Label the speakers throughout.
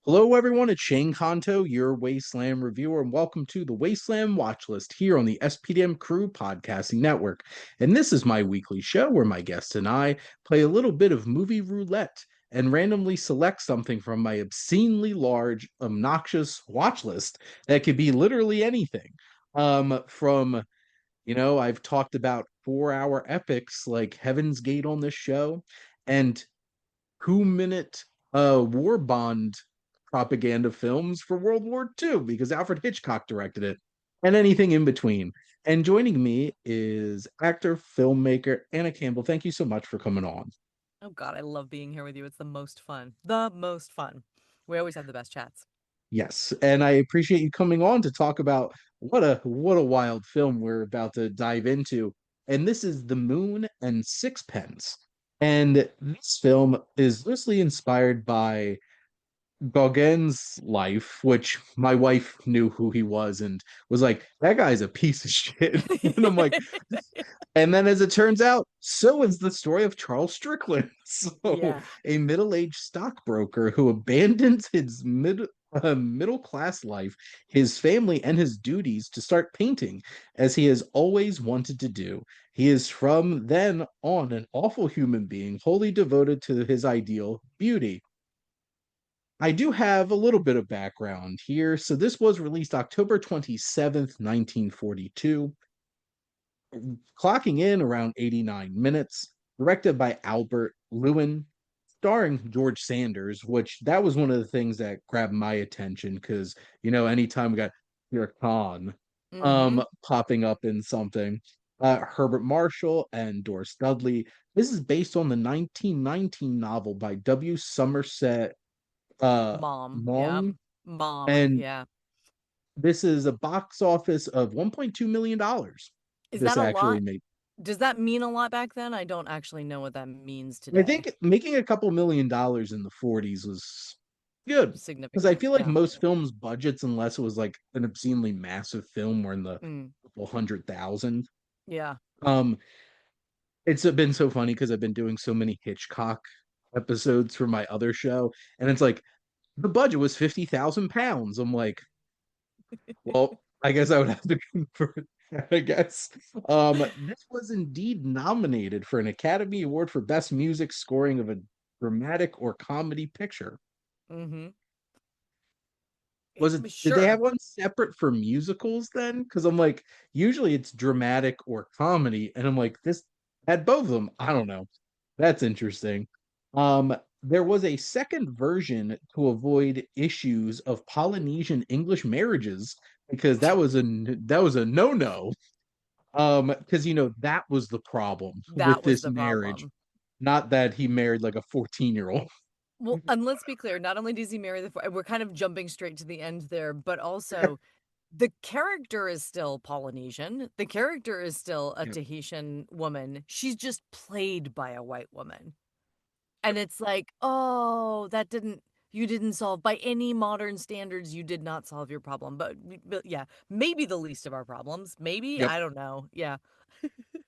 Speaker 1: Hello, everyone. It's Shane Conto, your Wasteland reviewer, and welcome to the Wasteland Watchlist here on the SPDM Crew Podcasting Network. And this is my weekly show where my guests and I play a little bit of movie roulette and randomly select something from my obscenely large, obnoxious watch list that could be literally anything. I've talked about 4 hour epics like Heaven's Gate on this show and 2 minute war bond propaganda films for World War II because Alfred Hitchcock directed it, and anything in between. And joining me is actor, filmmaker Anna Campbell. Thank you so much for coming on.
Speaker 2: Oh God, I love being here with you. It's the most fun. The most fun. We always have the best chats.
Speaker 1: Yes, and I appreciate you coming on to talk about what a wild film we're about to dive into. And this is The Moon and Sixpence. And this film is loosely inspired by Gauguin's life, which my wife knew who he was and was like, that guy's a piece of shit. And I'm like, and then as it turns out, so is the story of Charles Strickland. So,
Speaker 2: Yeah.
Speaker 1: a middle-aged stockbroker who abandons his middle-class life, his family, and his duties to start painting, as he has always wanted to do. He is from then on an awful human being, wholly devoted to his ideal, beauty. I do have a little bit of background here. So this was released October 27th, 1942, clocking in around 89 minutes, directed by Albert Lewin, starring George Sanders, which that was one of the things that grabbed my attention because, anytime we got your Khan
Speaker 2: Mm-hmm.
Speaker 1: popping up in something. Herbert Marshall and Doris Dudley. This is based on the 1919 novel by W. Somerset uh
Speaker 2: Mom. Yeah.
Speaker 1: Mong,
Speaker 2: Mom.
Speaker 1: and
Speaker 2: Yeah.
Speaker 1: this is a box office of $1.2 million.
Speaker 2: Is
Speaker 1: This
Speaker 2: that a
Speaker 1: actually
Speaker 2: lot?
Speaker 1: made.
Speaker 2: Does that mean a lot back then? I don't actually know what that means
Speaker 1: I
Speaker 2: today.
Speaker 1: think making a couple $1 million in the 40s was good because I
Speaker 2: Significant.
Speaker 1: feel like
Speaker 2: Yeah.
Speaker 1: most films budgets, unless it was like an obscenely massive film, were in the
Speaker 2: Mm.
Speaker 1: couple 100,000.
Speaker 2: Yeah.
Speaker 1: Um, it's been so funny because I've been doing so many Hitchcock episodes for my other show, and it's like the budget was £50,000. I'm like, well, I guess I would have to convert that, I guess. This was indeed nominated for an Academy Award for Best Music Scoring of a Dramatic or Comedy Picture.
Speaker 2: Mm-hmm.
Speaker 1: Did they have
Speaker 2: Sure.
Speaker 1: one separate for musicals then? Because I'm like, usually it's dramatic or comedy, and I'm like, this had both of them. I don't know. That's interesting. Um, there was a second version to avoid issues of Polynesian English marriages because that was a no-no. Because that was the problem with
Speaker 2: That was
Speaker 1: this
Speaker 2: the
Speaker 1: marriage,
Speaker 2: problem.
Speaker 1: not that he married like a 14-year-old.
Speaker 2: Well, and let's be clear, not only does he marry we're kind of jumping straight to the end there, but also the character is still Polynesian. The character is still a
Speaker 1: Yep.
Speaker 2: Tahitian woman. She's just played by a white woman. And it's like, oh, you didn't solve by any modern standards, you did not solve your problem. But yeah, maybe the least of our problems. Maybe,
Speaker 1: Yep.
Speaker 2: I don't know. Yeah.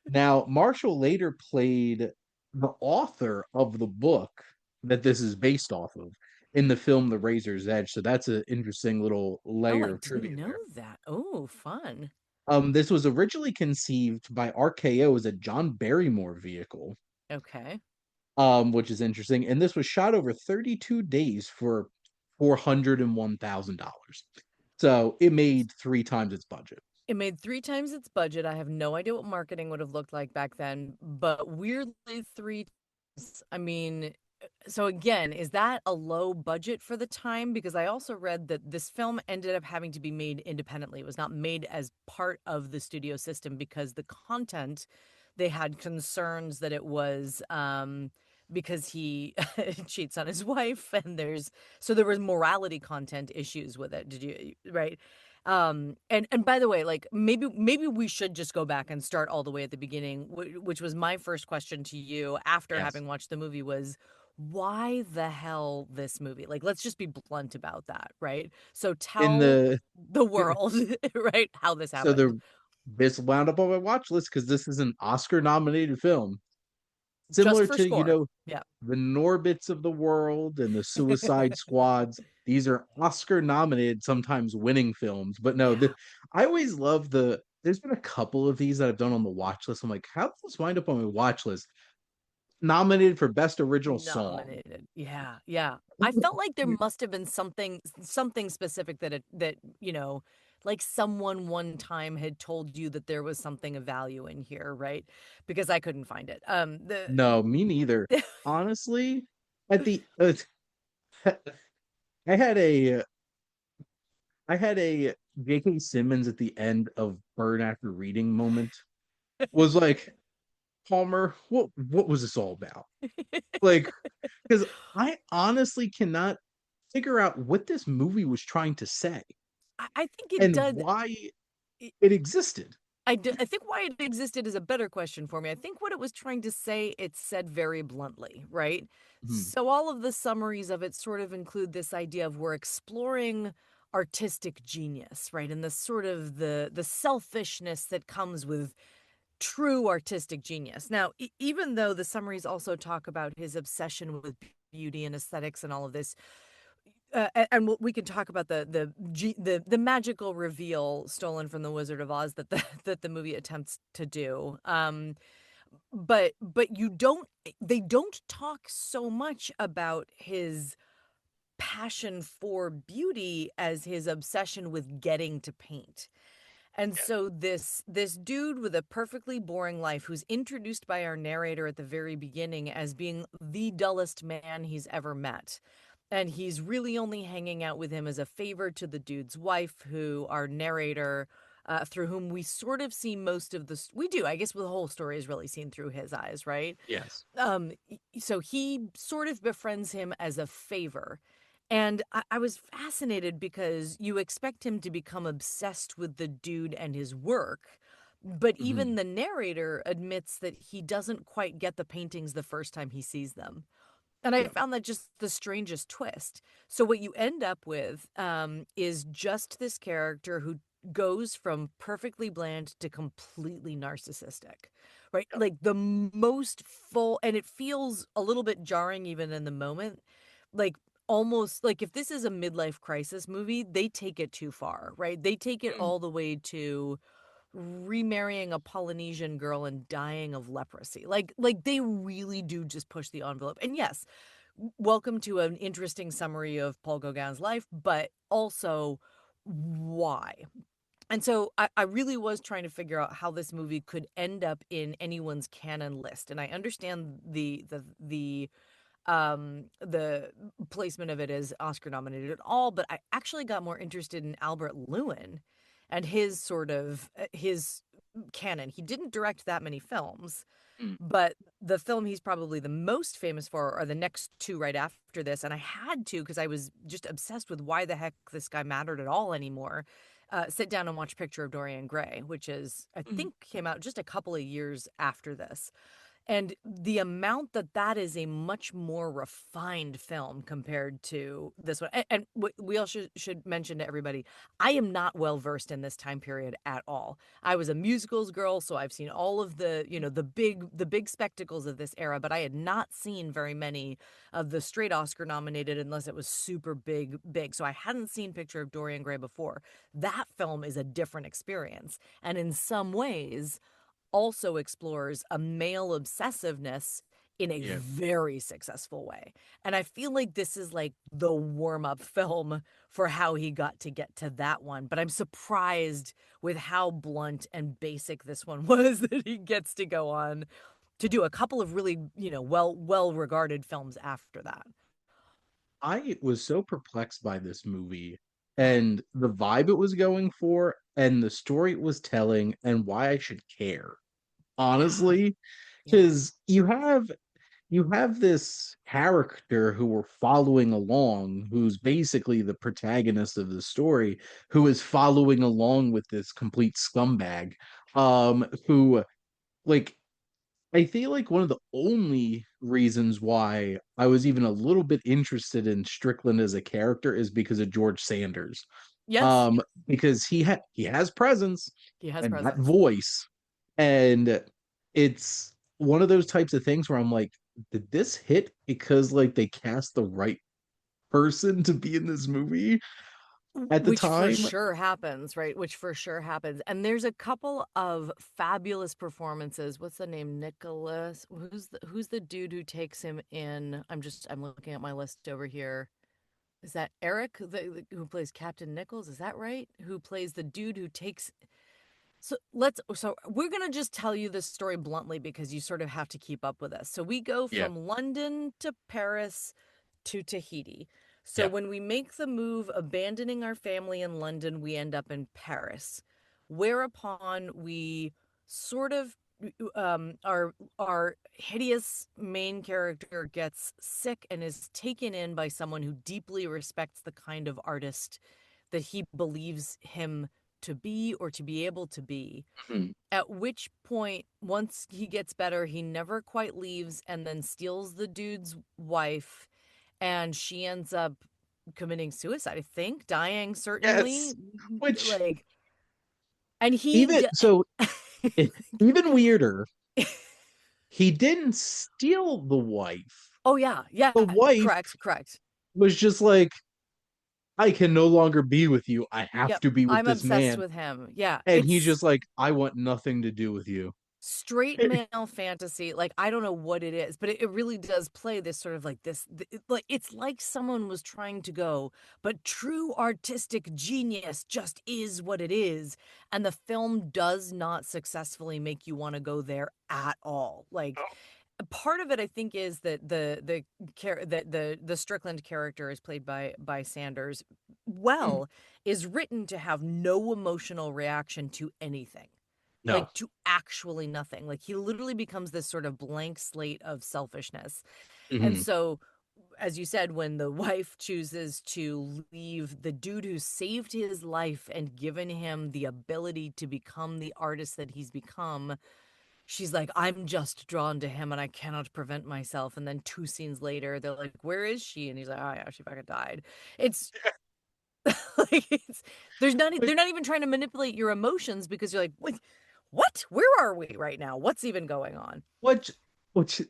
Speaker 1: Now, Marshall later played the author of the book that this is based off of in the film The Razor's Edge. So that's an interesting little
Speaker 2: Oh, I
Speaker 1: layer of
Speaker 2: didn't
Speaker 1: trivia
Speaker 2: know
Speaker 1: there.
Speaker 2: that. Oh, fun.
Speaker 1: This was originally conceived by RKO as a John Barrymore vehicle,
Speaker 2: Okay.
Speaker 1: which is interesting. And this was shot over 32 days for $401,000. So it made three times its budget.
Speaker 2: It made 3 times its budget. I have no idea what marketing would have looked like back then, but weirdly 3 times. I mean, so again, is that a low budget for the time? Because I also read that this film ended up having to be made independently. It was not made as part of the studio system because the content, they had concerns that it was because he cheats on his wife and there was morality content issues with it. Did you right? And by the way, like maybe we should just go back and start all the way at the beginning, which was my first question to you after
Speaker 1: Yes.
Speaker 2: having watched the movie was why the hell this movie? Like let's just be blunt about that, right? So
Speaker 1: In
Speaker 2: tell
Speaker 1: the
Speaker 2: the world, right, how this
Speaker 1: so
Speaker 2: happened.
Speaker 1: this wound up on my watch list because this is an Oscar nominated film.
Speaker 2: just
Speaker 1: Similar
Speaker 2: for
Speaker 1: to,
Speaker 2: score. Yeah.
Speaker 1: the Norbits of the world and the Suicide Squads. These are Oscar nominated, sometimes winning films. But no,
Speaker 2: Yeah.
Speaker 1: I always love there's been a couple of these that I've done on the watch list. I'm like, how did this wind up on my watch list? Nominated for Best Original Song.
Speaker 2: Nominated. Yeah, yeah. I felt like there must have been something specific that, like someone one time had told you that there was something of value in here, right? Because I couldn't find it.
Speaker 1: No, me neither. Honestly, at the I had a I had a J.K. Simmons at the end of Burn After Reading moment. Was like, Palmer, what was this all about? Like, because I honestly cannot figure out what this movie was trying to say
Speaker 2: I think it
Speaker 1: and
Speaker 2: does.
Speaker 1: why
Speaker 2: it-
Speaker 1: it existed.
Speaker 2: I think why it existed is a better question for me. I think what it was trying to say, it said very bluntly, right?
Speaker 1: Mhm.
Speaker 2: So all of the summaries of it sort of include this idea of we're exploring artistic genius, right? And the sort of the selfishness that comes with true artistic genius. Now, even though the summaries also talk about his obsession with beauty and aesthetics and all of this, and we can talk about the magical reveal stolen from the Wizard of Oz that the that the movie attempts to do. But you don't they don't talk so much about his passion for beauty as his obsession with getting to paint. And
Speaker 1: Yeah.
Speaker 2: so this dude with a perfectly boring life who's introduced by our narrator at the very beginning as being the dullest man he's ever met. And he's really only hanging out with him as a favor to the dude's wife, who our narrator, through whom we sort of see most of the. We do, I guess, the whole story is really seen through his eyes, right?
Speaker 1: Yes.
Speaker 2: So he sort of befriends him as a favor. And I was fascinated because you expect him to become obsessed with the dude and his work. But even
Speaker 1: Mhm.
Speaker 2: the narrator admits that he doesn't quite get the paintings the first time he sees them. And I
Speaker 1: Yeah.
Speaker 2: found that just the strangest twist. So what you end up with is just this character who goes from perfectly bland to completely narcissistic, right?
Speaker 1: Yeah.
Speaker 2: Like the most full, and it feels a little bit jarring even in the moment. Like almost like if this is a midlife crisis movie, they take it too far, right? They take it
Speaker 1: Mm.
Speaker 2: all the way to remarrying a Polynesian girl and dying of leprosy. Like they really do just push the envelope. And yes, welcome to an interesting summary of Paul Gauguin's life, but also why? And so I really was trying to figure out how this movie could end up in anyone's canon list. And I understand the placement of it as Oscar nominated at all, but I actually got more interested in Albert Lewin and his sort of his canon. He didn't direct that many films,
Speaker 1: Mm.
Speaker 2: but the film he's probably the most famous for are the next two right after this. And I had to, because I was just obsessed with why the heck this guy mattered at all anymore, sit down and watch Picture of Dorian Gray, which is, I
Speaker 1: Mm.
Speaker 2: think, came out just a couple of years after this. And the amount that that is a much more refined film compared to this one. And we also should mention to everybody, I am not well versed in this time period at all. I was a musicals girl, so I've seen all of the big spectacles of this era, but I had not seen very many of the straight Oscar nominated unless it was super big. So I hadn't seen Picture of Dorian Gray before. That film is a different experience. And in some ways, also explores a male obsessiveness in a
Speaker 1: Yeah.
Speaker 2: very successful way. And I feel like this is like the warm up film for how he got to get to that one. But I'm surprised with how blunt and basic this one was that he gets to go on to do a couple of really, well regarded films after that.
Speaker 1: I was so perplexed by this movie and the vibe it was going for and the story it was telling and why I should care.
Speaker 2: Yeah.
Speaker 1: Honestly,
Speaker 2: Yeah.
Speaker 1: because you have this character who we're following along, who's basically the protagonist of the story, who is following along with this complete scumbag, who like I feel like one of the only reasons why I was even a little bit interested in Strickland as a character is because of George Sanders.
Speaker 2: Yes.
Speaker 1: Because he has presence
Speaker 2: He has
Speaker 1: and that
Speaker 2: presence.
Speaker 1: voice, and it's one of those types of things where I'm like, did this hit because like they cast the right person to be in this movie at the
Speaker 2: Which for
Speaker 1: time?
Speaker 2: sure happens, right? Which for sure happens. And there's a couple of fabulous performances. What's the name? Nicholas. Who's the dude who takes him in? I'm looking at my list over here. Is that Eric who plays Captain Nichols? Is that right? Who plays the dude who takes so we're going to just tell you this story bluntly because you sort of have to keep up with us. So we go
Speaker 1: Yeah,
Speaker 2: from London to Paris to Tahiti. So
Speaker 1: yeah.
Speaker 2: when we make the move abandoning our family in London, we end up in Paris. Whereupon we sort of our hideous main character gets sick and is taken in by someone who deeply respects the kind of artist that he believes him to be or to be able to be.
Speaker 1: Mhm.
Speaker 2: At which point, once he gets better, he never quite leaves and then steals the dude's wife, and she ends up committing suicide, I think, dying certainly.
Speaker 1: Yes. Which
Speaker 2: Like, and
Speaker 1: even so, even weirder, he didn't steal the wife.
Speaker 2: oh yeah, yeah,
Speaker 1: The wife
Speaker 2: correct, correct.
Speaker 1: was just like, I can no longer be with you. I have
Speaker 2: Yep,
Speaker 1: to be with
Speaker 2: I'm
Speaker 1: this
Speaker 2: obsessed
Speaker 1: man.
Speaker 2: with him. Yeah,
Speaker 1: And he's
Speaker 2: it's
Speaker 1: just like, I want nothing to do with you.
Speaker 2: straight male fantasy. Like, I don't know what it is, but it really does play this sort of like like it's like someone was trying to go, but true artistic genius just is what it is, and the film does not successfully make you want to go there at all. Like, part of it I think is that the Strickland character is played by Sanders,
Speaker 1: Mm,
Speaker 2: well, is written to have no emotional reaction to anything,
Speaker 1: no.
Speaker 2: like to actually nothing. Like, he literally becomes this sort of blank slate of selfishness. And
Speaker 1: Hmm.
Speaker 2: so, as you said, when the wife chooses to leave the dude who saved his life and given him the ability to become the artist that he's become, she's like, I'm just drawn to him and I cannot prevent myself. And then 2 scenes later, they're like, where is she? And he's like, oh yeah, she fucking died. It's like,
Speaker 1: Which,
Speaker 2: they're not even trying to manipulate your emotions because you're like, what? Where are we right now? What's even going on?
Speaker 1: which, which,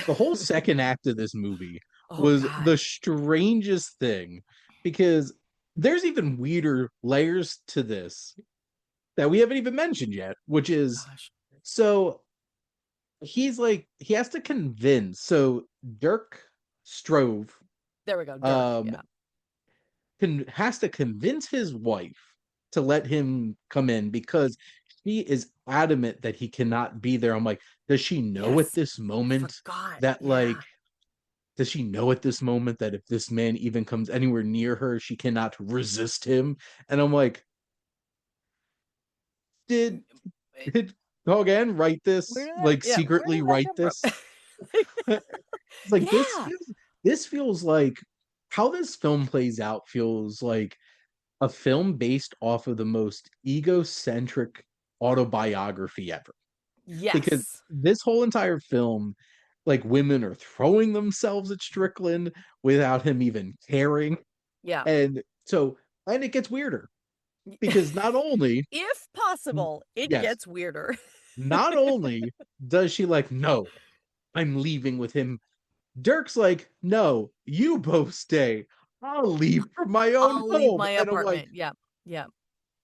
Speaker 1: the whole second act of this movie
Speaker 2: Oh
Speaker 1: was
Speaker 2: God.
Speaker 1: the strangest thing because there's even weirder layers to this that we haven't even mentioned yet, which is
Speaker 2: Gosh.
Speaker 1: so he's like, he has to convince. So Dirk Strove
Speaker 2: There we go. Dirk.
Speaker 1: um
Speaker 2: Yeah.
Speaker 1: has to convince his wife to let him come in because she is adamant that he cannot be there. I'm like, does she know at
Speaker 2: Yes.
Speaker 1: this
Speaker 2: I
Speaker 1: moment
Speaker 2: forgot.
Speaker 1: that like
Speaker 2: Yeah.
Speaker 1: does she know at this moment that if this man even comes anywhere near her, she cannot resist him? And I'm like, did did Gauguin write
Speaker 2: Where
Speaker 1: this?
Speaker 2: did that
Speaker 1: Like
Speaker 2: yeah, where
Speaker 1: secretly
Speaker 2: did that
Speaker 1: write
Speaker 2: come
Speaker 1: this?
Speaker 2: from?
Speaker 1: It's like
Speaker 2: Yeah.
Speaker 1: this feels like how this film plays out feels like a film based off of the most egocentric autobiography ever. Because
Speaker 2: Yes.
Speaker 1: this whole entire film, like women are throwing themselves at Strickland without him even caring.
Speaker 2: Yeah.
Speaker 1: And so, and it gets weirder because not only,
Speaker 2: If possible, it
Speaker 1: yes,
Speaker 2: gets weirder.
Speaker 1: not only does she like, no, I'm leaving with him. Dirk's like, no, you both stay. I'll leave from my own
Speaker 2: I'll leave
Speaker 1: home.
Speaker 2: my
Speaker 1: And
Speaker 2: apartment. Yeah. Yeah.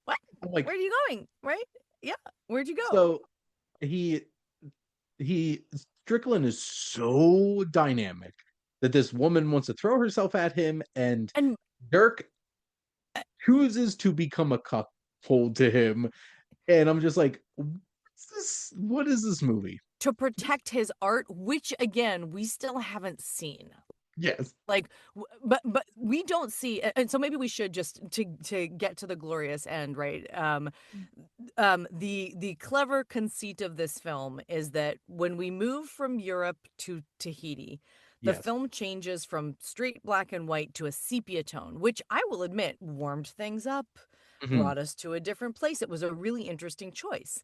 Speaker 2: What?
Speaker 1: I'm
Speaker 2: Where
Speaker 1: like,
Speaker 2: are you going? Right? Yeah. Where'd you go?
Speaker 1: so he he Strickland is so dynamic that this woman wants to throw herself at him, and
Speaker 2: And
Speaker 1: Dirk chooses to become a cuckold to him. And I'm just like, what's this? What is this movie?
Speaker 2: to protect his art, which again, we still haven't seen.
Speaker 1: Yes.
Speaker 2: Like, but we don't see, and so maybe we should just to get to the glorious end, right? The clever conceit of this film is that when we move from Europe to Tahiti, the
Speaker 1: Yes.
Speaker 2: film changes from straight black and white to a sepia tone, which I will admit warmed things up,
Speaker 1: Mhm.
Speaker 2: brought us to a different place. It was a really interesting choice.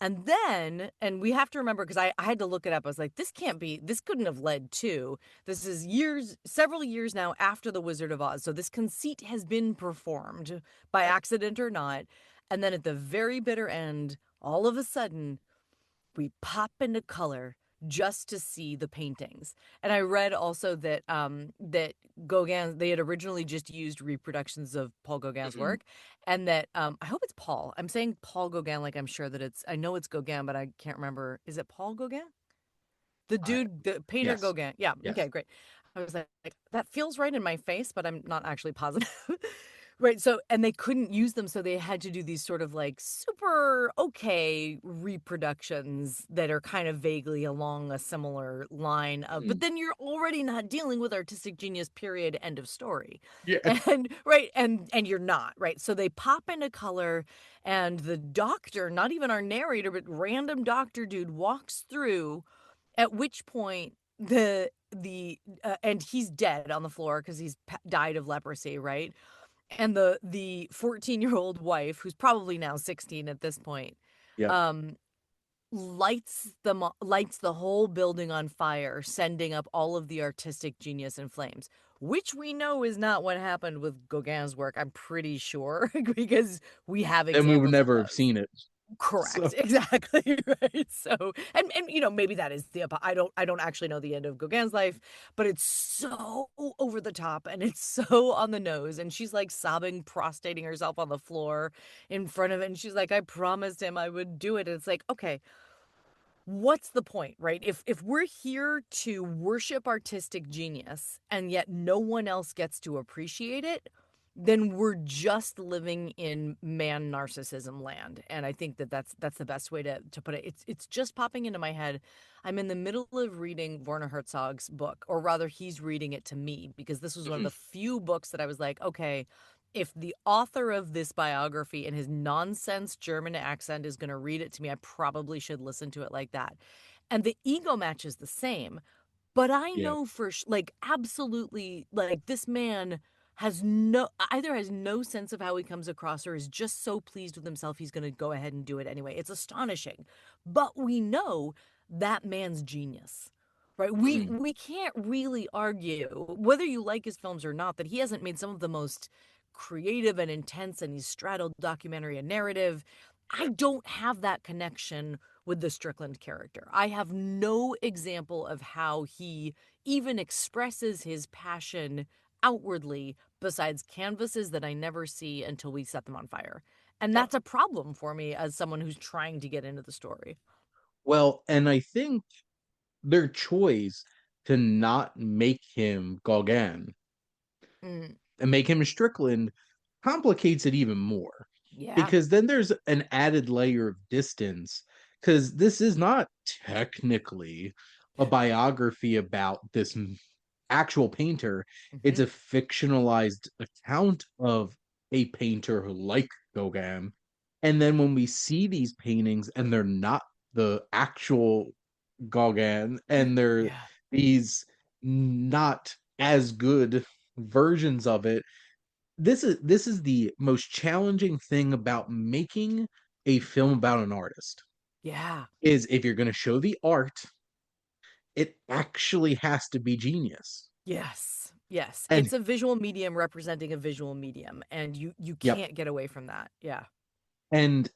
Speaker 2: And then, and we have to remember because I had to look it up. I was like, this can't be, this couldn't have led to. This is years, several years now after The Wizard of Oz. So this conceit has been performed by accident or not. And then at the very bitter end, all of a sudden, we pop into color just to see the paintings. And I read also that that Gauguin, they had originally just used reproductions of Paul Gauguin's
Speaker 1: Mhm.
Speaker 2: work, and that I hope it's Paul. I'm saying Paul Gauguin like I'm sure that I know it's Gauguin, but I can't remember. Is it Paul Gauguin? The
Speaker 1: I,
Speaker 2: dude, the painter
Speaker 1: yes,
Speaker 2: Gauguin. Yeah,
Speaker 1: yes.
Speaker 2: okay, great. I was like, that feels right in my face, but I'm not actually positive. Right. So, and they couldn't use them. So they had to do these sort of like super okay reproductions that are kind of vaguely along a similar line of, but
Speaker 1: Mhm.
Speaker 2: then you're already not dealing with artistic genius, period, end of story.
Speaker 1: Yeah.
Speaker 2: And right. And you're not. Right. So they pop into color, and the doctor, not even our narrator, but random doctor dude walks through, at which point and he's dead on the floor because he's died of leprosy, right? And the 14-year-old wife, who's probably now 16 at this point,
Speaker 1: Yep.
Speaker 2: um lights the whole building on fire, sending up all of the artistic genius in flames, which we know is not what happened with Gauguin's work, I'm pretty sure, because we have
Speaker 1: Then we would
Speaker 2: examples of
Speaker 1: never have
Speaker 2: those.
Speaker 1: seen it. So,
Speaker 2: Correct, exactly, right. So, and maybe that is I don't actually know the end of Gauguin's life, but it's so over the top and it's so on the nose, and she's like sobbing, prostrating herself on the floor in front of it, and she's like, I promised him I would do it. And it's like, okay, what's the point, right? If we're here to worship artistic genius and yet no one else gets to appreciate it, then we're just living in man narcissism land. And I think that that's the best way to put it. It's just popping into my head. I'm in the middle of reading Werner Herzog's book, or rather he's reading it to me, because this was one of
Speaker 1: mhm.
Speaker 2: the few books that I was like, okay, if the author of this biography in his nonsense German accent is going to read it to me, I probably should listen to it like that. And the ego match is the same. But I
Speaker 1: Yeah.
Speaker 2: know like, absolutely, like, this man has no, either has no sense of how he comes across, or is just so pleased with himself he's going to go ahead and do it anyway. It's astonishing. But we know that man's genius. Right? We
Speaker 1: Mhm.
Speaker 2: we can't really argue, whether you like his films or not, that he hasn't made some of the most creative and intense, and he's straddled documentary and narrative. I don't have that connection with the Strickland character. I have no example of how he even expresses his passion outwardly, besides canvases that I never see until we set them on fire. And
Speaker 1: Yep.
Speaker 2: that's a problem for me as someone who's trying to get into the story.
Speaker 1: Well, and I think their choice to not make him Gauguin
Speaker 2: Mm,
Speaker 1: and make him Strickland complicates it even more,
Speaker 2: yeah.
Speaker 1: because then there's an added layer of distance, because this is not technically a biography about this actual painter. It's
Speaker 2: Hmm.
Speaker 1: a fictionalized account of a painter like Gauguin. And then when we see these paintings and they're not the actual Gauguin, and they're
Speaker 2: Yeah.
Speaker 1: these not as good versions of it, this is the most challenging thing about making a film about an artist,
Speaker 2: Yeah.
Speaker 1: is if you're going to show the art, it actually has to be genius.
Speaker 2: Yes. Yes.
Speaker 1: And
Speaker 2: It's a visual medium representing a visual medium, and you
Speaker 1: yep.
Speaker 2: can't get away from that. Yeah.
Speaker 1: And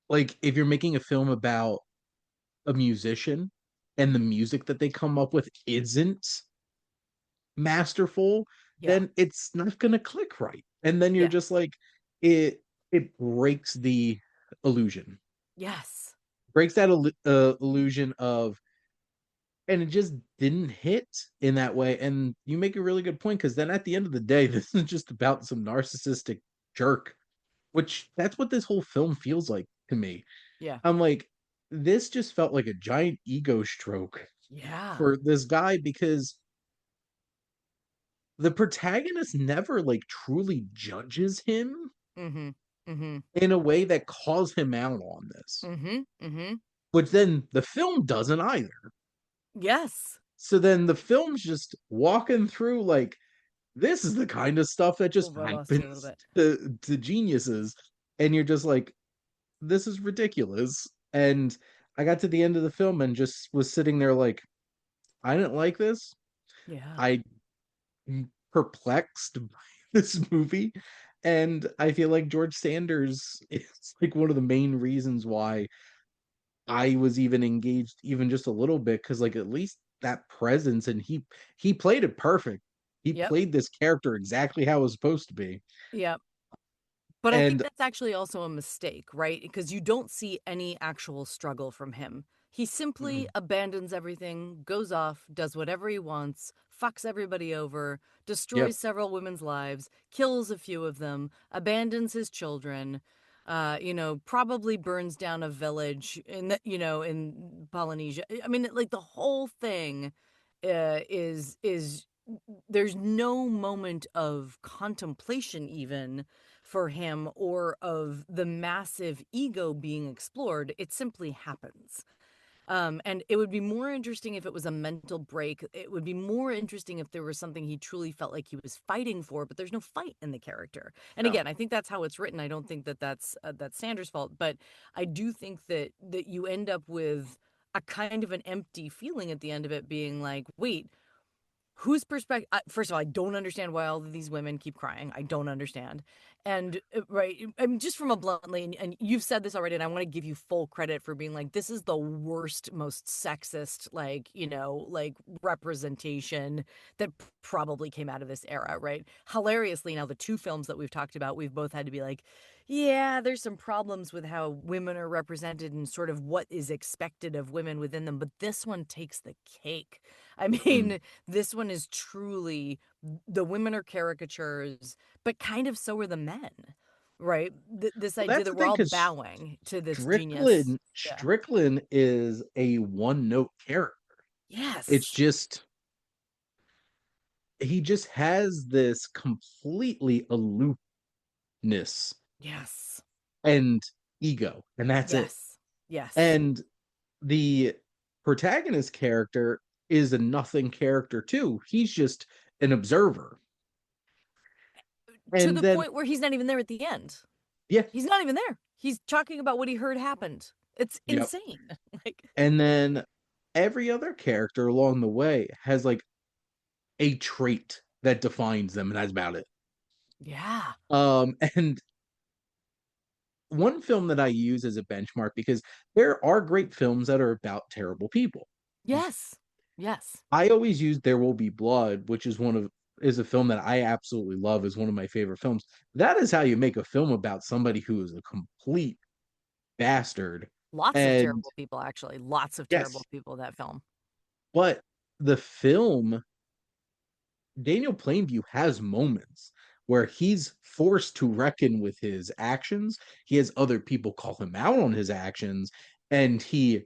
Speaker 1: like if you're making a film about a musician and the music that they come up with isn't masterful,
Speaker 2: Yeah.
Speaker 1: then it's not going to click right. And then you're
Speaker 2: Yeah.
Speaker 1: just like, it it breaks the illusion.
Speaker 2: Yes.
Speaker 1: Breaks that illusion of, and it just didn't hit in that way. And you make a really good point, because then at the end of the day, this is just about some narcissistic jerk, which that's what this whole film feels like to me.
Speaker 2: Yeah.
Speaker 1: I'm like, this just felt like a giant ego stroke
Speaker 2: Yeah.
Speaker 1: for this guy, because the protagonist never like truly judges him
Speaker 2: Mhm. Mhm.
Speaker 1: in a way that calls him out on this,
Speaker 2: Mhm. Mhm.
Speaker 1: which then the film doesn't either.
Speaker 2: Yes.
Speaker 1: So then the film's just walking through like, this is the kind of stuff that just
Speaker 2: Oh, I lost you a little
Speaker 1: happens
Speaker 2: bit.
Speaker 1: to geniuses, and you're just like, this is ridiculous. And I got to the end of the film and just was sitting there like, I didn't like this.
Speaker 2: Yeah.
Speaker 1: I perplexed by this movie. And I feel like George Sanders is like one of the main reasons why I was even engaged even just a little bit because like at least that presence and he played it perfect. He
Speaker 2: Yep.
Speaker 1: played this character exactly how it was supposed to be.
Speaker 2: Yep. But I think
Speaker 1: And
Speaker 2: that's actually also a mistake, right? Because you don't see any actual struggle from him. He simply
Speaker 1: mhm,
Speaker 2: abandons everything, goes off, does whatever he wants, fucks everybody over,
Speaker 1: yep,
Speaker 2: destroys several women's lives, kills a few of them, abandons his children, probably burns down a village in Polynesia. I mean, like the whole thing is there's no moment of contemplation even for him or of the massive ego being explored. It simply happens. And it would be more interesting if it was a mental break. It would be more interesting if there was something he truly felt like he was fighting for, but there's no fight in the character. And
Speaker 1: no.
Speaker 2: again, I think that's how it's written. I don't think that that's Sanders' fault, but I do think that you end up with a kind of an empty feeling at the end of it, being like, wait, whose perspective? First of all, I don't understand why all of these women keep crying. I don't understand. And right, I mean, just from a bluntly, and you've said this already, and I want to give you full credit for being like, this is the worst, most sexist, like representation that probably came out of this era, right? Hilariously, now the two films that we've talked about, we've both had to be like, yeah, there's some problems with how women are represented and sort of what is expected of women within them, but this one takes the cake. I
Speaker 1: Mm.
Speaker 2: mean, this one is truly, the women are caricatures, but kind of so are the men, right? This
Speaker 1: Well,
Speaker 2: idea
Speaker 1: that's
Speaker 2: that
Speaker 1: the
Speaker 2: we're
Speaker 1: thing
Speaker 2: all
Speaker 1: because
Speaker 2: bowing to this genius. Yeah.
Speaker 1: Strickland is a one note character. It's
Speaker 2: Yes.
Speaker 1: just he just has this completely aloofness
Speaker 2: Yes.
Speaker 1: and ego, and that's it.
Speaker 2: Yes. Yes.
Speaker 1: And the protagonist character is a nothing character too. He's just an observer.
Speaker 2: To
Speaker 1: And
Speaker 2: the
Speaker 1: then
Speaker 2: point where he's not even there at the end.
Speaker 1: yeah,
Speaker 2: He's not even there. He's talking about what he heard happened. It's
Speaker 1: yep.
Speaker 2: insane. Like,
Speaker 1: And then every other character along the way has like a trait that defines them, and that's about it.
Speaker 2: yeah.
Speaker 1: And one film that I use as a benchmark because there are great films that are about terrible people.
Speaker 2: Yes. Yes.
Speaker 1: I always use There Will Be Blood, which is a film that I absolutely love, is one of my favorite films. That is how you make a film about somebody who is a complete bastard.
Speaker 2: Lots of
Speaker 1: And
Speaker 2: terrible people, actually. Lots of
Speaker 1: yes,
Speaker 2: terrible people in that film.
Speaker 1: but the film Daniel Plainview has moments where he's forced to reckon with his actions. He has other people call him out on his actions, and he,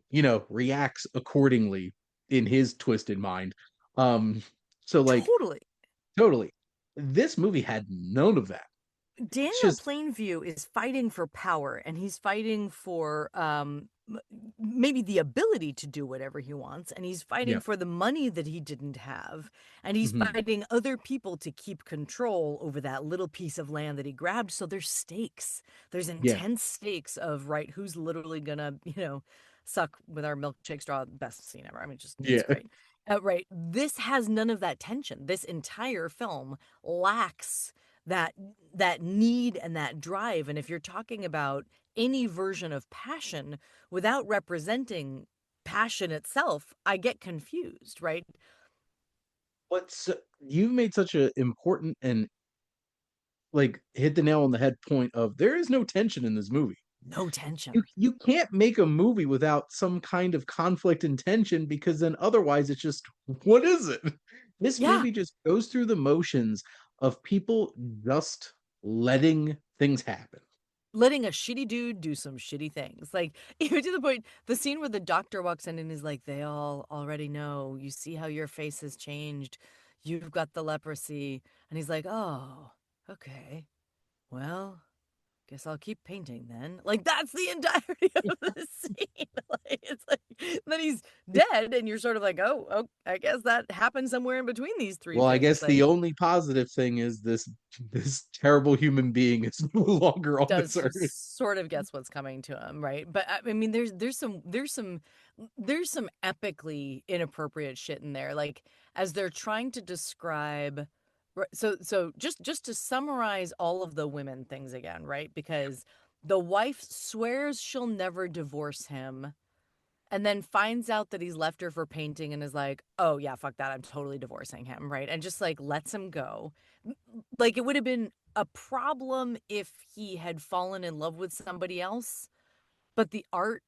Speaker 1: reacts accordingly in his twisted mind. Um, so like
Speaker 2: Totally.
Speaker 1: totally, this movie had none of that. It's
Speaker 2: Daniel
Speaker 1: just
Speaker 2: Plainview is fighting for power, and he's fighting for maybe the ability to do whatever he wants, and he's fighting
Speaker 1: yeah,
Speaker 2: for the money that he didn't have, and he's
Speaker 1: mhm,
Speaker 2: fighting other people to keep control over that little piece of land that he grabbed. So there's stakes. There's
Speaker 1: yeah.
Speaker 2: intense stakes of, right, who's literally gonna, suck with our milkshake straw. Best scene ever. I mean, just it's
Speaker 1: Yeah.
Speaker 2: great. Right. This has none of that tension. This entire film lacks that that need and that drive. And if you're talking about any version of passion without representing passion itself, I get confused, right?
Speaker 1: What's you made such a important and like hit the nail on the head point of there is no tension in this movie.
Speaker 2: No
Speaker 1: You
Speaker 2: tension.
Speaker 1: you can't make a movie without some kind of conflict and tension because then otherwise it's just what is it? This
Speaker 2: Yeah,
Speaker 1: movie just goes through the motions of people just letting things happen.
Speaker 2: letting a shitty dude do some shitty things. Like, even to the point, the scene where the doctor walks in and is like, they all already know. You see how your face has changed. You've got the leprosy. And he's like, oh, okay. Well, guess I'll keep painting then. Like, that's the entirety of the scene. Like, it's like, then he's dead, and you're sort of like, oh, I guess that happened somewhere in between these three
Speaker 1: Well, I
Speaker 2: things.
Speaker 1: guess the
Speaker 2: Like,
Speaker 1: only positive thing is this terrible human being is no longer on this
Speaker 2: does
Speaker 1: earth.
Speaker 2: sort of guess what's coming to him, right? But I mean, there's some epically inappropriate shit in there. Like, as they're trying to describe. So just to summarize all of the women things again, right? Because the wife swears she'll never divorce him, and then finds out that he's left her for painting and is like, oh yeah, fuck that, I'm totally divorcing him, right? And just like lets him go. Like it would have been a problem if he had fallen in love with somebody else, but the art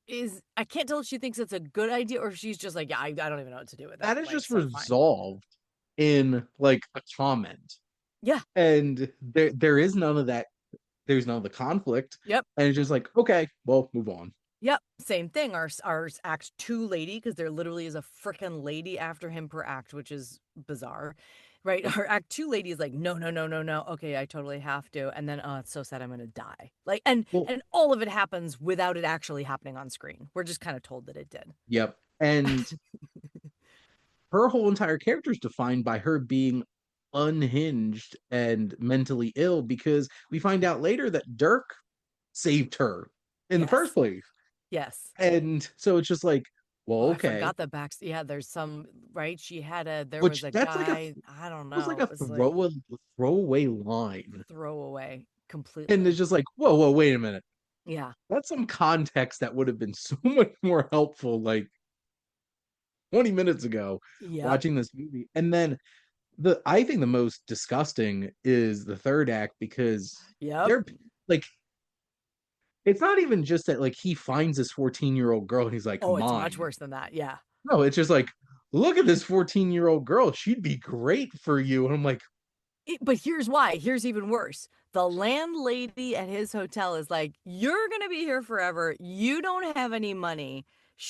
Speaker 2: is, I can't tell if she thinks it's a good idea or if she's just like, yeah, I don't even know what to do with it,
Speaker 1: That is
Speaker 2: like,
Speaker 1: just
Speaker 2: so fine.
Speaker 1: resolved in like a comment.
Speaker 2: Yeah.
Speaker 1: And there is none of that. There's none of the conflict.
Speaker 2: Yep.
Speaker 1: And it's just like, okay, well, move on.
Speaker 2: Yep, same thing. Our act two lady, because there literally is a freaking lady after him per act, which is bizarre, right?
Speaker 1: Yep.
Speaker 2: Our act two lady is like, no, no, no, no, no. Okay, I totally have to. And then, oh, it's so sad, I'm gonna die. Like, and
Speaker 1: Well,
Speaker 2: and all of it happens without it actually happening on screen. We're just kind of told that it did.
Speaker 1: yep. And her whole entire character is defined by her being unhinged and mentally ill because we find out later that Dirk saved her in the first
Speaker 2: Yes,
Speaker 1: place.
Speaker 2: yes.
Speaker 1: And so it's just like, well,
Speaker 2: Oh, I
Speaker 1: okay.
Speaker 2: forgot the back. Yeah, there's some, right. There was
Speaker 1: Which
Speaker 2: a
Speaker 1: that's like a
Speaker 2: guy. I don't
Speaker 1: was like
Speaker 2: know.
Speaker 1: a
Speaker 2: It was like
Speaker 1: throwaway line.
Speaker 2: throwaway
Speaker 1: And it's
Speaker 2: completely.
Speaker 1: just like, whoa, wait a minute.
Speaker 2: Yeah.
Speaker 1: That's some context that would have been so much more helpful like 20 minutes ago
Speaker 2: Yep.
Speaker 1: watching this movie. And then the I think the most disgusting is the third act because
Speaker 2: Yep.
Speaker 1: they're like it's not even just that like he finds this 14-year-old girl and he's like
Speaker 2: Oh, it's much
Speaker 1: mine.
Speaker 2: worse than that. Yeah.
Speaker 1: No, it's just like look at this 14-year-old girl. She'd be great for you. And I'm like,
Speaker 2: But here's why. Here's even worse. The landlady at his hotel is like, you're going to be here forever. You don't have any money.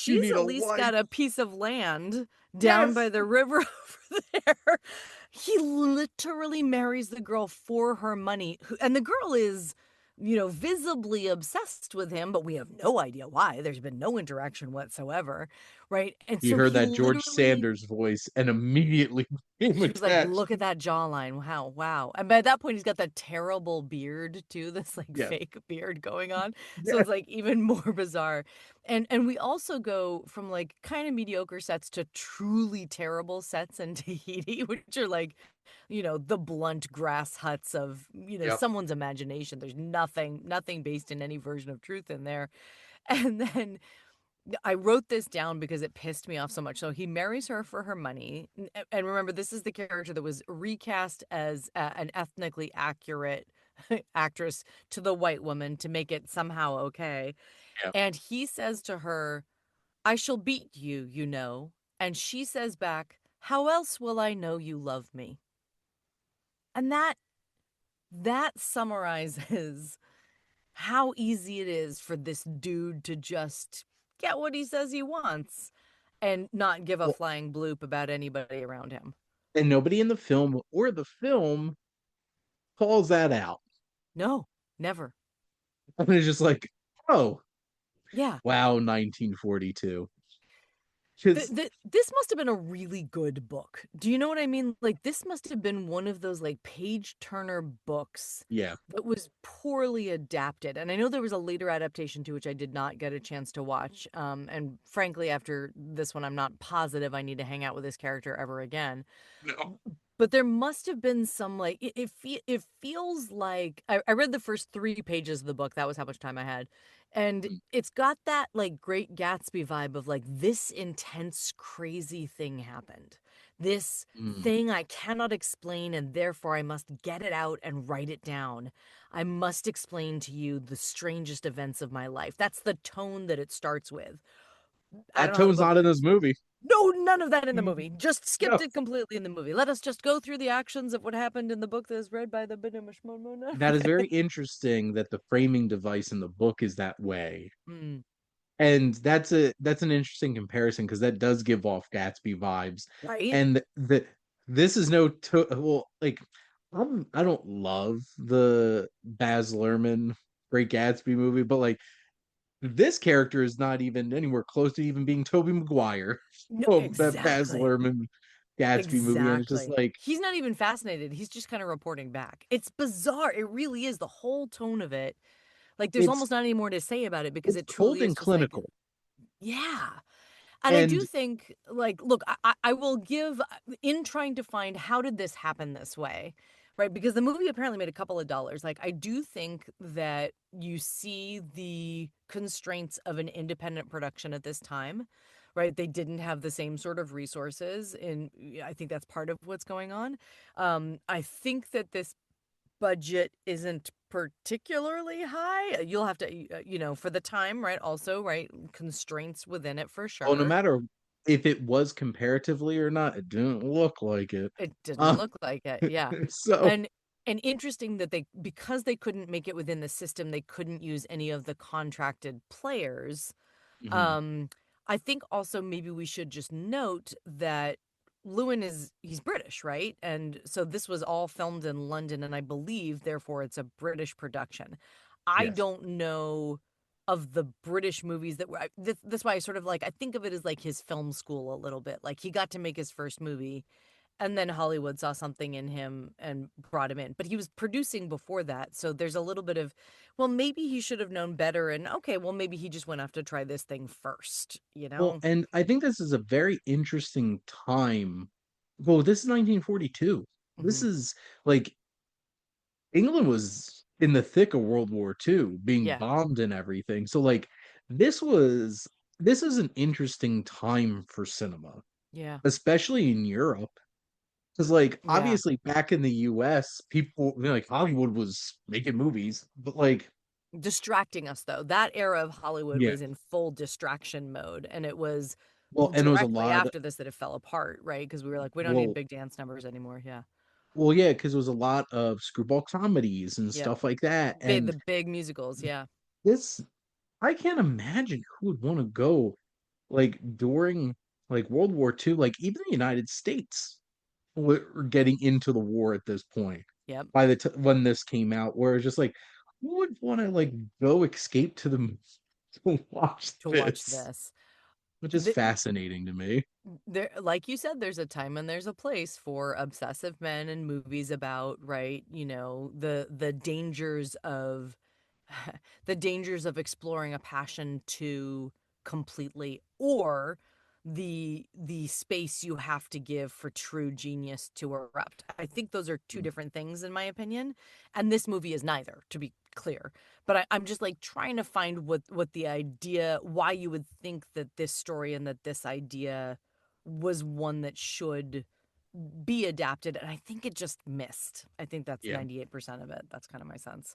Speaker 1: you
Speaker 2: She's
Speaker 1: need
Speaker 2: at
Speaker 1: a
Speaker 2: least
Speaker 1: wife.
Speaker 2: got a piece of land down
Speaker 1: Yes.
Speaker 2: by the river over there. He literally marries the girl for her money. And the girl is, visibly obsessed with him, but we have no idea why. There's been no interaction whatsoever. Right. And
Speaker 1: You
Speaker 2: so
Speaker 1: heard
Speaker 2: he
Speaker 1: that George
Speaker 2: literally,
Speaker 1: Sanders voice and immediately became
Speaker 2: she was like,
Speaker 1: attached.
Speaker 2: look at that jawline. Wow, wow. And by that point, he's got that terrible beard too, this like
Speaker 1: Yeah.
Speaker 2: fake beard going on. So
Speaker 1: Yeah.
Speaker 2: it's like even more bizarre. And we also go from like kind of mediocre sets to truly terrible sets in Tahiti, which are like, the blunt grass huts of,
Speaker 1: Yep.
Speaker 2: someone's imagination. There's nothing based in any version of truth in there. And then I wrote this down because it pissed me off so much. So he marries her for her money. And remember, this is the character that was recast as an ethnically accurate actress to the white woman to make it somehow okay.
Speaker 1: Yep.
Speaker 2: And he says to her, I shall beat you, you know. And she says back, how else will I know you love me? And that summarizes how easy it is for this dude to just get what he says he wants and not give a
Speaker 1: Well,
Speaker 2: flying bloop about anybody around him.
Speaker 1: and nobody in the film or the film calls that out.
Speaker 2: No, never.
Speaker 1: And it's just like, oh,
Speaker 2: Yeah.
Speaker 1: wow, 1942. Because
Speaker 2: This must have been a really good book. Do you know what I mean? Like, this must have been one of those, like, page turner books
Speaker 1: yeah,
Speaker 2: that was poorly adapted. And I know there was a later adaptation to which I did not get a chance to watch. And frankly, after this one, I'm not positive I need to hang out with this character ever again.
Speaker 1: no,
Speaker 2: But there must have been some like it feels like I read the first 3 pages of the book. That was how much time I had. And
Speaker 1: mm,
Speaker 2: it's got that like Great Gatsby vibe of like this intense, crazy thing happened. This
Speaker 1: mm,
Speaker 2: thing I cannot explain, and therefore I must get it out and write it down. I must explain to you the strangest events of my life. That's the tone that it starts with. I
Speaker 1: that
Speaker 2: don't know how the
Speaker 1: tone's
Speaker 2: book.
Speaker 1: not in this movie.
Speaker 2: No, none of that in the
Speaker 1: Mm,
Speaker 2: movie. Just skipped
Speaker 1: no,
Speaker 2: it completely in the movie. Let us just go through the actions of what happened in the book that is read by the Benimashmona.
Speaker 1: that is very interesting that the framing device in the book is that way.
Speaker 2: Mm,
Speaker 1: And that's an interesting comparison because that does give off Gatsby vibes.
Speaker 2: right?
Speaker 1: And this is no well, like I don't love the Baz Luhrmann Great Gatsby movie, but like this character is not even anywhere close to even being Tobey Maguire
Speaker 2: No,
Speaker 1: of that Baz
Speaker 2: exactly.
Speaker 1: Luhrmann Gatsby movie, and it's just
Speaker 2: Exactly.
Speaker 1: like
Speaker 2: He's not even fascinated. He's just kind of reporting back. It's bizarre. It really is the whole tone of it. Like there's
Speaker 1: it's
Speaker 2: almost not any more to say about it because
Speaker 1: it's
Speaker 2: it
Speaker 1: cold
Speaker 2: truly is
Speaker 1: and
Speaker 2: just like,
Speaker 1: clinical,
Speaker 2: yeah. And I do
Speaker 1: and
Speaker 2: think, like, look, I will give in trying to find how did this happen this way, Right, because the movie apparently made a couple of dollars. Like, I do think that you see the constraints of an independent production at this time, right? They didn't have the same sort of resources, and I think that's part of what's going on. I think that this budget isn't particularly high. You'll have to, for the time, right? Also, right? Constraints within it for
Speaker 1: Oh, no
Speaker 2: sure.
Speaker 1: matter if it was comparatively or not, it didn't look like it.
Speaker 2: It didn't
Speaker 1: Uh,
Speaker 2: look like it, yeah.
Speaker 1: so,
Speaker 2: And and interesting that because they couldn't make it within the system, they couldn't use any of the contracted players.
Speaker 1: mhm,
Speaker 2: Um, I think also maybe we should just note that Lewin he's British, right? And so this was all filmed in London, and I believe therefore it's a British production. I
Speaker 1: yes.
Speaker 2: don't know of the British movies that were that's why I sort of like I think of it as like his film school a little bit. Like he got to make his first movie and then Hollywood saw something in him and brought him in. But he was producing before that. So there's a little bit of, well, maybe he should have known better. And okay, well, maybe he just went off to try this thing first, you
Speaker 1: Well,
Speaker 2: know?
Speaker 1: and I think this is a very interesting time. Well, this is 1942. This
Speaker 2: Hmm.
Speaker 1: is like England was in the thick of World War II, being
Speaker 2: Yeah.
Speaker 1: bombed and everything. So like this was this is an interesting time for cinema,
Speaker 2: Yeah.
Speaker 1: especially in Europe. Because like
Speaker 2: Yeah.
Speaker 1: obviously back in the US, people like Hollywood was making movies, but like
Speaker 2: Distracting us, though. That era of Hollywood
Speaker 1: yeah,
Speaker 2: was in full distraction mode. And it was
Speaker 1: well, and it was a
Speaker 2: directly
Speaker 1: lot.
Speaker 2: after this that it fell apart, right? Because we were like, we don't need
Speaker 1: Well,
Speaker 2: big dance numbers anymore. Yeah.
Speaker 1: well, yeah, because it was a lot of screwball comedies and
Speaker 2: Yep.
Speaker 1: stuff like that,
Speaker 2: The
Speaker 1: and
Speaker 2: big musicals. Yeah.
Speaker 1: this I can't imagine who would want to go like during like World War II, like even the United States were getting into the war at this point
Speaker 2: Yep.
Speaker 1: by the when this came out, where it's just like who would want to like go escape to the to watch
Speaker 2: To watch
Speaker 1: this,
Speaker 2: this.
Speaker 1: which is
Speaker 2: The,
Speaker 1: fascinating to me.
Speaker 2: there, like you said, there's a time and there's a place for obsessive men and movies about, right, the dangers of the dangers of exploring a passion too completely, or the space you have to give for true genius to erupt. I think those are two different things in my opinion, and this movie is neither, to be clear. But I'm just like trying to find what the idea, why you would think that this story and that this idea was one that should be adapted, and I think it just missed. I think that's
Speaker 1: Yeah,
Speaker 2: 98% of it. That's kind of my sense.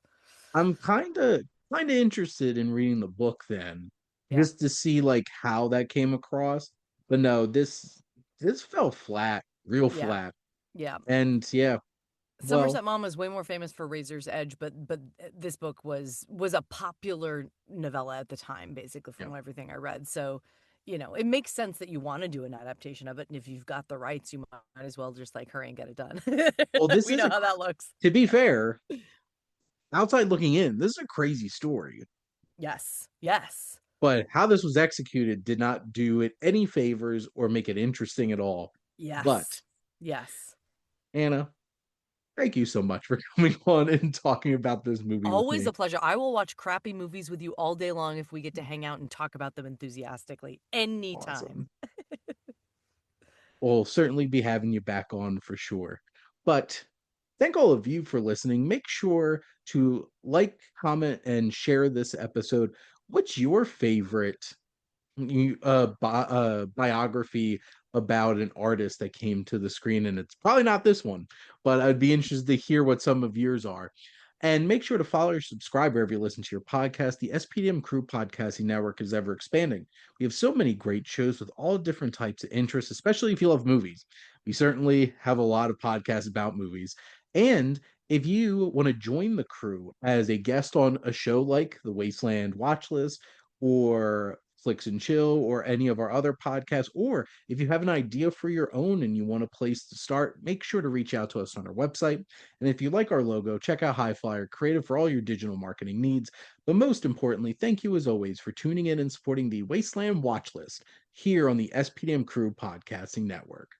Speaker 1: I'm kind of interested in reading the book then,
Speaker 2: Yeah.
Speaker 1: just to see like how that came across. But no, this fell flat, real
Speaker 2: Yeah.
Speaker 1: flat.
Speaker 2: Yeah.
Speaker 1: And yeah, well,
Speaker 2: Somerset Maugham is way more famous for Razor's Edge, but this book was a popular novella at the time, basically
Speaker 1: yeah.
Speaker 2: from everything I read. So, it makes sense that you want to do an adaptation of it, and if you've got the rights, you might as well just like hurry and get it done.
Speaker 1: Well, this
Speaker 2: We
Speaker 1: is
Speaker 2: know
Speaker 1: a
Speaker 2: how that looks.
Speaker 1: to be fair, outside looking in, this is a crazy story.
Speaker 2: Yes. Yes.
Speaker 1: But how this was executed did not do it any favors or make it interesting at all. But
Speaker 2: Yes. Yes.
Speaker 1: Anna, thank you so much for coming on and talking about this movie with
Speaker 2: Always
Speaker 1: me.
Speaker 2: a pleasure. I will watch crappy movies with you all day long if we get to hang out and talk about them enthusiastically
Speaker 1: Awesome.
Speaker 2: anytime.
Speaker 1: We'll certainly be having you back on for sure. But thank all of you for listening. Make sure to like, comment, and share this episode. What's your favorite biography about an artist that came to the screen? And it's probably not this one, but I'd be interested to hear what some of yours are. And make sure to follow or subscribe wherever you listen to your podcast. The SPDM Crew Podcasting Network is ever expanding. We have so many great shows with all different types of interests, especially if you love movies. We certainly have a lot of podcasts about movies. And if you want to join the crew as a guest on a show like the Wasteland Watchlist or Flicks and Chill or any of our other podcasts, or if you have an idea for your own and you want a place to start, make sure to reach out to us on our website. And if you like our logo, check out HiFlyer Creative for all your digital marketing needs. But most importantly, thank you as always for tuning in and supporting the Wasteland Watchlist here on the SPDM Crew Podcasting Network.